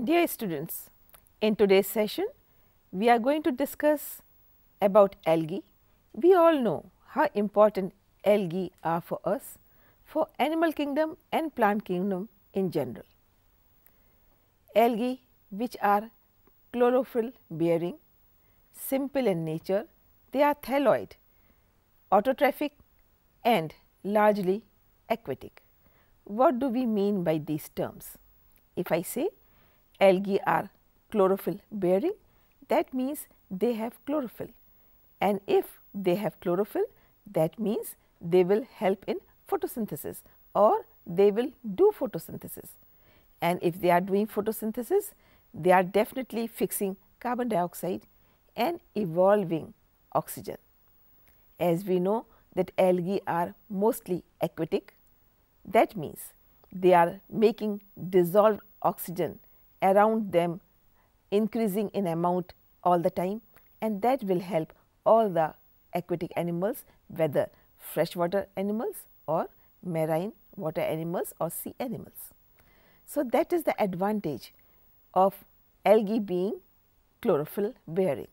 Dear students, in today's session, we are going to discuss about algae. We all know how important algae are for us, for animal kingdom and plant kingdom in general. Algae, which are chlorophyll bearing, simple in nature, they are thalloid, autotrophic and largely aquatic. What do we mean by these terms? If I say algae are chlorophyll bearing, that means they have chlorophyll, and if they have chlorophyll, that means they will help in photosynthesis or they will do photosynthesis. And if they are doing photosynthesis, they are definitely fixing carbon dioxide and evolving oxygen. As we know that algae are mostly aquatic, that means they are making dissolved oxygen around them increasing in amount all the time, and that will help all the aquatic animals, whether freshwater animals or marine water animals or sea animals. So, that is the advantage of algae being chlorophyll bearing.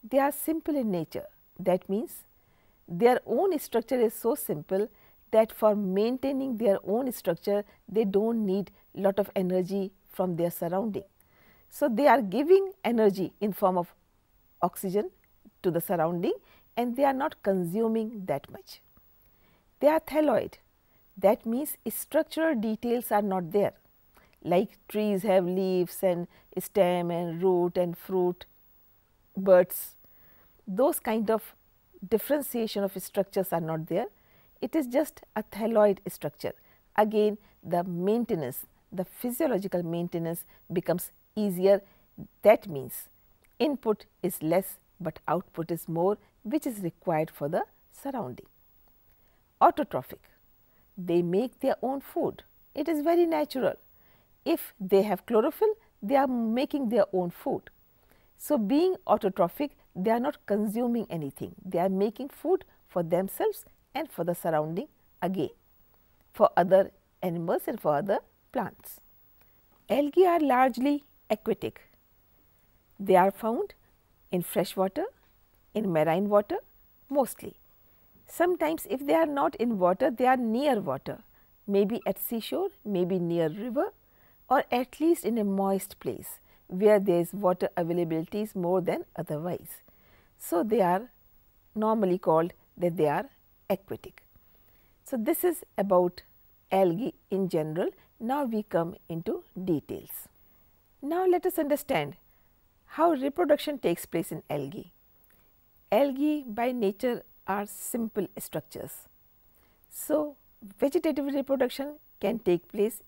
They are simple in nature, that means their own structure is so simple that for maintaining their own structure, they do not need lot of energy from their surrounding. So, they are giving energy in form of oxygen to the surrounding and they are not consuming that much. They are thalloid, that means structural details are not there, like trees have leaves and stem and root and fruit, birds. Those kind of differentiation of structures are not there. It is just a thalloid structure. Again, the maintenance, the physiological maintenance becomes easier. That means input is less, but output is more, which is required for the surrounding. Autotrophic, they make their own food. It is very natural. If they have chlorophyll, they are making their own food. So, being autotrophic, they are not consuming anything. They are making food for themselves and for the surrounding again, for other animals and for other plants. Algae are largely aquatic. They are found in fresh water, in marine water mostly. Sometimes if they are not in water, they are near water, maybe at seashore, maybe near river, or at least in a moist place where there is water availability is more than otherwise. So, they are normally called that they are aquatic. So, this is about algae in general. Now, we come into details. Now, let us understand how reproduction takes place in algae. Algae by nature are simple structures. So, vegetative reproduction can take place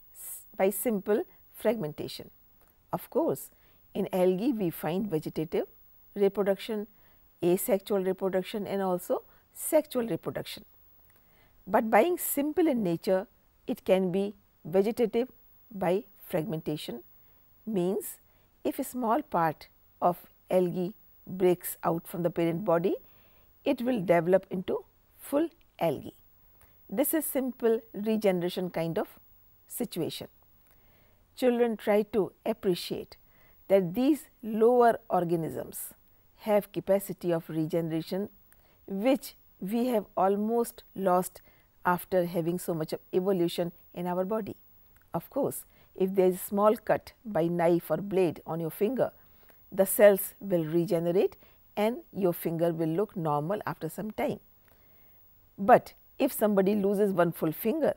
by simple fragmentation. Of course, in algae we find vegetative reproduction, asexual reproduction and also sexual reproduction. But being simple in nature, it can be vegetative by fragmentation, means if a small part of algae breaks out from the parent body, it will develop into full algae. This is simple regeneration kind of situation. Children try to appreciate that these lower organisms have capacity of regeneration, which we have almost lost after having so much of evolution in our body. Of course, if there is a small cut by knife or blade on your finger, the cells will regenerate and your finger will look normal after some time. But if somebody loses one full finger,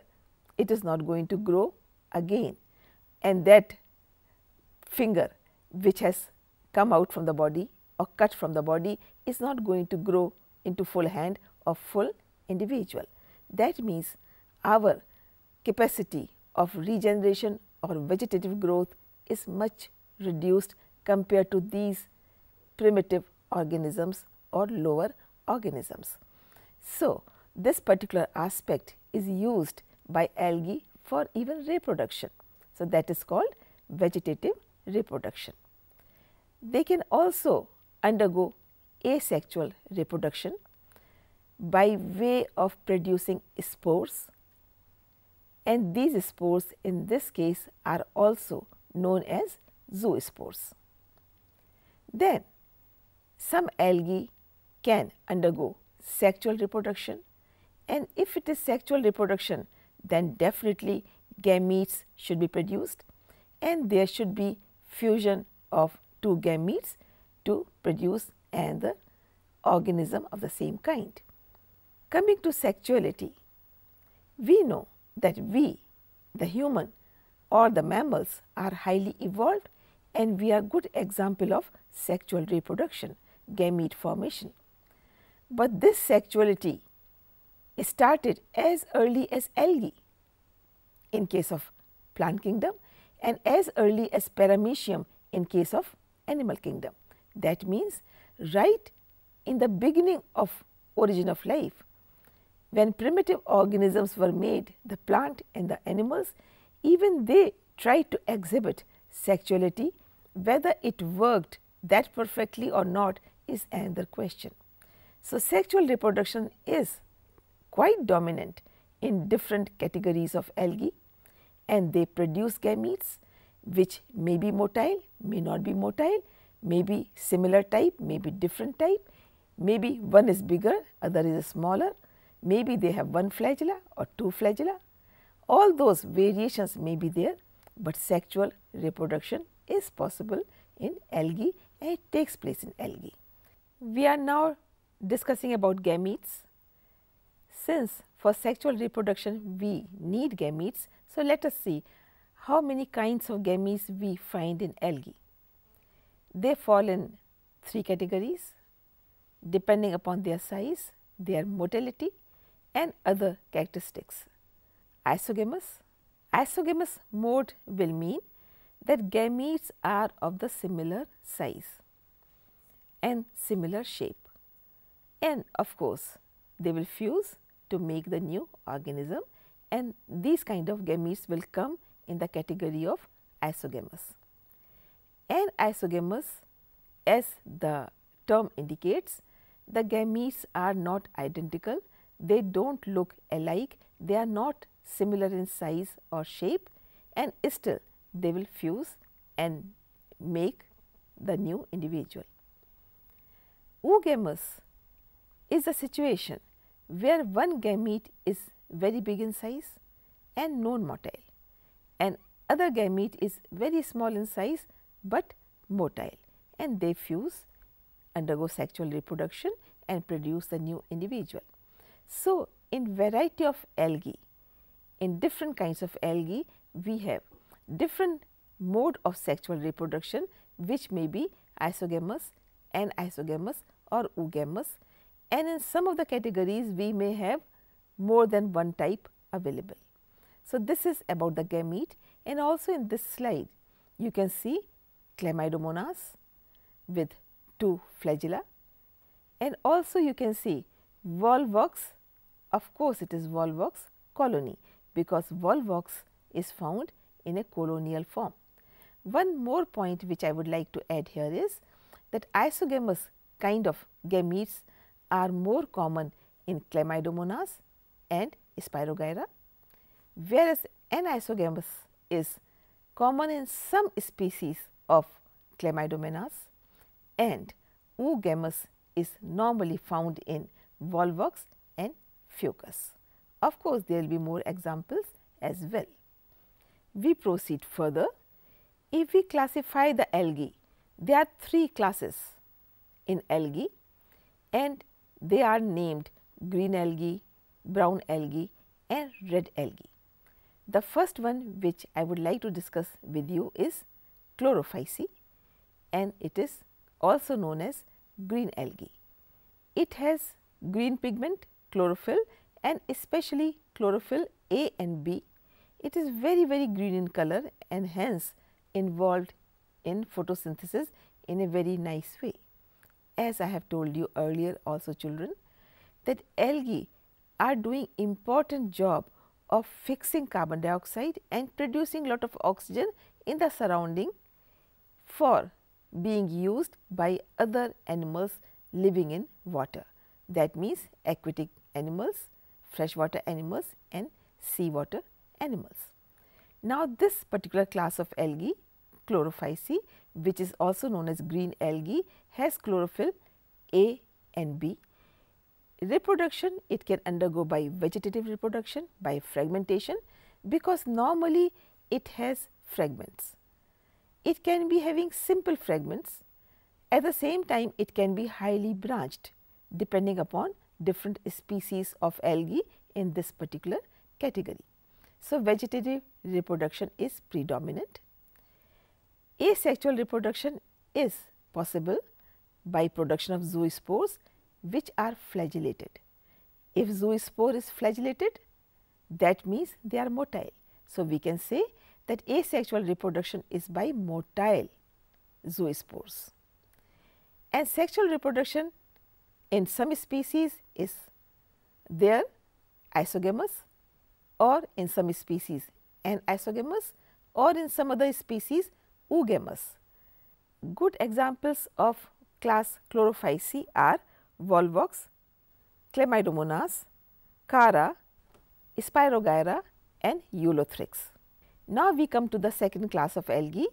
it is not going to grow again, and that finger which has come out from the body or cut from the body is not going to grow into full hand or full individual. That means our capacity of regeneration or vegetative growth is much reduced compared to these primitive organisms or lower organisms. So, this particular aspect is used by algae for even reproduction. So, that is called vegetative reproduction. They can also undergo asexual reproduction by way of producing spores, and these spores in this case are also known as zoospores. Then some algae can undergo sexual reproduction, and if it is sexual reproduction, then definitely gametes should be produced, and there should be fusion of two gametes to produce another organism of the same kind. Coming to sexuality, we know that we, the human or the mammals, are highly evolved, and we are good example of sexual reproduction, gamete formation. But this sexuality started as early as algae in case of plant kingdom, and as early as paramecium in case of animal kingdom. That means right in the beginning of origin of life, when primitive organisms were made, the plant and the animals, even they tried to exhibit sexuality. Whether it worked that perfectly or not is another question. So, sexual reproduction is quite dominant in different categories of algae, and they produce gametes which may be motile, may not be motile, may be similar type, may be different type, maybe one is bigger, other is smaller, maybe they have one flagella or two flagella. All those variations may be there, but sexual reproduction is possible in algae, and it takes place in algae. We are now discussing about gametes. Since for sexual reproduction we need gametes, so let us see how many kinds of gametes we find in algae. They fall in three categories depending upon their size, their motility and other characteristics. Isogamous. Isogamous mode will mean that gametes are of the similar size and similar shape, and of course, they will fuse to make the new organism, and these kind of gametes will come in the category of isogamous. Anisogamous, as the term indicates, the gametes are not identical, they do not look alike, they are not similar in size or shape, and still they will fuse and make the new individual. Oogamous is a situation where one gamete is very big in size and non-motile, and other gamete is very small in size but motile, and they fuse, undergo sexual reproduction and produce the new individual. So, in variety of algae, in different kinds of algae, we have different mode of sexual reproduction which may be isogamous, anisogamous or oogamous, and in some of the categories we may have more than one type available. So, this is about the gamete, and also in this slide you can see Chlamydomonas with two flagella, and also you can see Volvox. Of course, it is Volvox colony, because Volvox is found in a colonial form. One more point which I would like to add here is that isogamous kind of gametes are more common in Chlamydomonas and Spirogyra, whereas anisogamous is common in some species of Chlamydomonas, and oogamous is normally found in Volvox and Fucus. Of course, there will be more examples as well. We proceed further. If we classify the algae, there are three classes in algae, and they are named green algae, brown algae and red algae. The first one which I would like to discuss with you is Chlorophyceae, and it is also known as green algae. It has green pigment, chlorophyll, and especially chlorophyll A and B. It is very green in color and hence involved in photosynthesis in a very nice way. As I have told you earlier also, children, that algae are doing important job of fixing carbon dioxide and producing lot of oxygen in the surrounding for being used by other animals living in water. That means aquatic animals, freshwater animals and seawater animals. Now, this particular class of algae, chlorophyceae, which is also known as green algae, has chlorophyll A and B. Reproduction, it can undergo by vegetative reproduction, by fragmentation, because normally it has fragments. It can be having simple fragments. At the same time, it can be highly branched depending upon different species of algae in this particular category. So, vegetative reproduction is predominant. Asexual reproduction is possible by production of zoospores which are flagellated. If zoospore is flagellated, that means they are motile. So, we can say that asexual reproduction is by motile zoospores. And sexual reproduction in some species is there isogamous, or in some species anisogamous, or in some other species oogamous. Good examples of class Chlorophyceae are Volvox, Chlamydomonas, Chara, Spirogyra and Eulothrix. Now, we come to the second class of algae,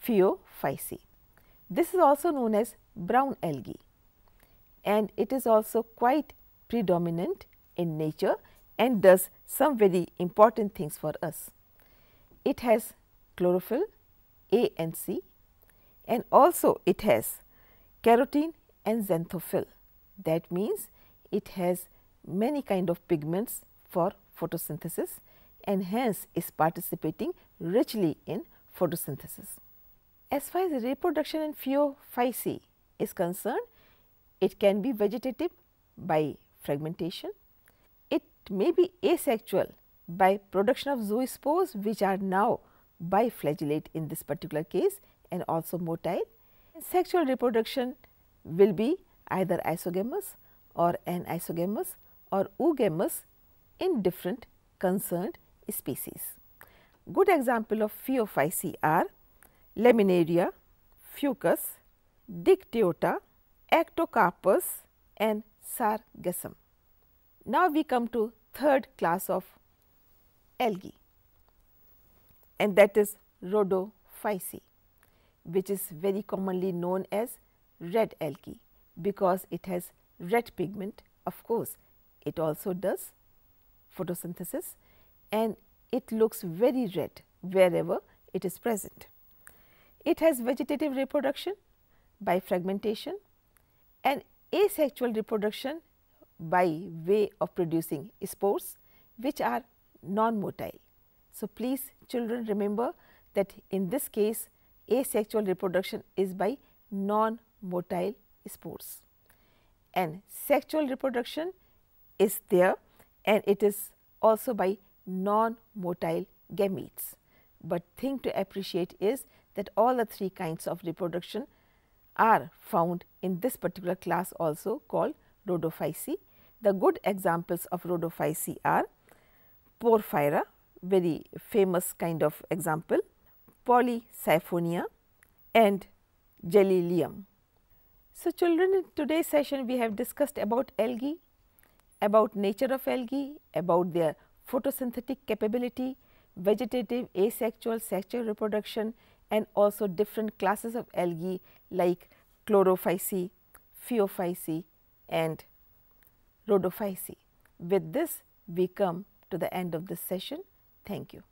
Phaeophyceae. This is also known as brown algae, and it is also quite predominant in nature and does some very important things for us. It has chlorophyll A and C, and also it has carotene and xanthophyll. That means it has many kind of pigments for photosynthesis and hence is participating richly in photosynthesis. As far as reproduction in Phaeophyceae is concerned, it can be vegetative by fragmentation. It may be asexual by production of zoospores which are now biflagellate in this particular case and also motile. Sexual reproduction will be either isogamous or anisogamous or oogamous in different concerned species. Good example of Phaeophyceae are Laminaria, Fucus, Dictyota, Ectocarpus and Sargassum. Now, we come to third class of algae, and that is Rhodophyceae, which is very commonly known as red algae because it has red pigment. Of course, it also does photosynthesis and it looks very red wherever it is present. It has vegetative reproduction by fragmentation and asexual reproduction by way of producing spores which are non-motile. So, please children remember that in this case asexual reproduction is by non-motile spores and sexual reproduction is there and it is also by non-motile gametes. But thing to appreciate is that all the three kinds of reproduction are found in this particular class also called Rhodophyceae. The good examples of Rhodophyceae are Porphyra, very famous kind of example, Polysiphonia and Gelilium. So, children, in today's session we have discussed about algae, about nature of algae, about their photosynthetic capability, vegetative, asexual, sexual reproduction and also different classes of algae like Chlorophyceae, Phaeophyceae and Rhodophyceae. With this, we come to the end of this session. Thank you.